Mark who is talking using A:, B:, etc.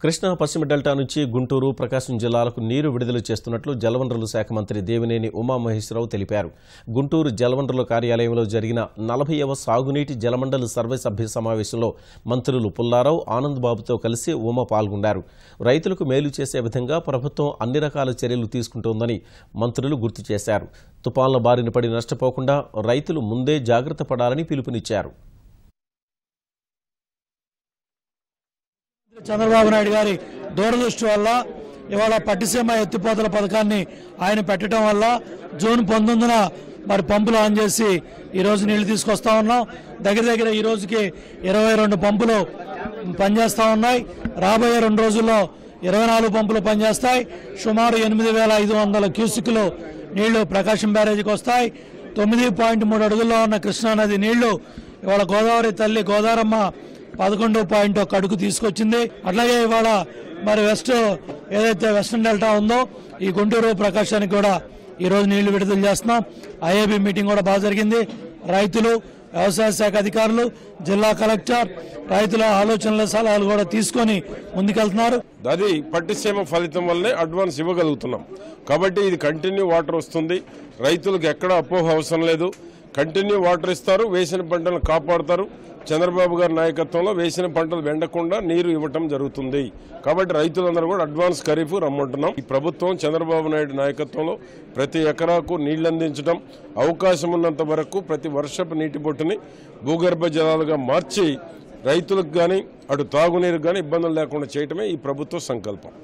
A: కృష్ణా పశ్చిమ డెల్టా నుంచి గుంటూరు, ప్రకాశం జిల్లాలకు నీరు విడుదల చేస్తున్నట్లు జలవనరుల శాఖ మంత్రి దేవినేని ఉమామహేశ్వరరావు తెలిపారు. గుంటూరు జలవనరుల కార్యాలయంలో జరిగిన 40వ సాగునీటి జలమండలి సర్వే సభ్య సమావేశంలో మంత్రులు పుల్లారావు, ఆనంద్ బాబుతో కలిసి ఉమ పాల్గొన్నారు. రైతులకు మేలు చేసే విధంగా ప్రభుత్వం అన్ని రకాల చర్యలు తీసుకుంటోందని మంత్రులు గుర్తు చేశారు. తుపాన్ల బారిన పడి నష్టపోకుండా రైతులు ముందే జాగ్రత్త పడాలని పిలుపునిచ్చారు.
B: చంద్రబాబు నాయుడు గారి దూరదృష్టి వల్ల ఇవాళ పట్టిసీమ ఎత్తిపోతల పథకాన్ని ఆయన పెట్టడం వల్ల జూన్ 19న మరి పంపులు ఆన్ చేసి ఈరోజు నీళ్లు తీసుకొస్తా ఉన్నాం. దగ్గర ఈ రోజుకి 22 పంపులు పనిచేస్తూ ఉన్నాయి. రాబోయే 2 రోజుల్లో 24 పంపులు పనిచేస్తాయి. సుమారు 8,500 క్యూసిక్లు నీళ్లు ప్రకాశం బ్యారేజీకి వస్తాయి. 9.3 అడుగుల్లో ఉన్న కృష్ణానది నీళ్లు ఇవాళ గోదావరి తల్లి గోదావరమ్మ 11.1 అడుగు తీసుకొచ్చింది. అట్లాగే ఇవాళ మరి ఏదైతే వెస్టర్న్ డెల్టా ఉందో ఈ గుంటూరు, ప్రకాశానికి కూడా ఈరోజు నీళ్లు విడుదల చేస్తున్నాం. ఐఏబీ మీటింగ్ కూడా బాగా జరిగింది. రైతులు, వ్యవసాయ శాఖ అధికారులు, జిల్లా కలెక్టర్ రైతుల ఆలోచనల సలహాలు కూడా తీసుకొని ముందుకెళ్తున్నారు.
C: అది పట్టిసీమ ఫలితం వల్లనే అడ్వాన్స్ ఇవ్వగలుగుతున్నాం. కాబట్టి ఇది కంటిన్యూ వాటర్ వస్తుంది. రైతులకు ఎక్కడ అపోహ అవసరం లేదు. కంటిన్యూ వాటర్ ఇస్తారు, వేసిన పంటలను కాపాడుతారు. చంద్రబాబు గారి నాయకత్వంలో వేసిన పంటలు వెండకుండా నీరు ఇవ్వటం జరుగుతుంది. కాబట్టి రైతులందరూ కూడా అడ్వాన్స్ ఖరీఫ్ రమ్మంటున్నాం. ఈ ప్రభుత్వం చంద్రబాబు నాయుడు నాయకత్వంలో ప్రతి ఎకరాకు నీళ్లు అందించడం, అవకాశం ఉన్నంత వరకు ప్రతి వర్షపు నీటి బొట్టుని భూగర్భ జలాలుగా మార్చి రైతులకు కానీ అటు తాగునీరు కానీ ఇబ్బందులు లేకుండా చేయటమే ఈ ప్రభుత్వ సంకల్పం.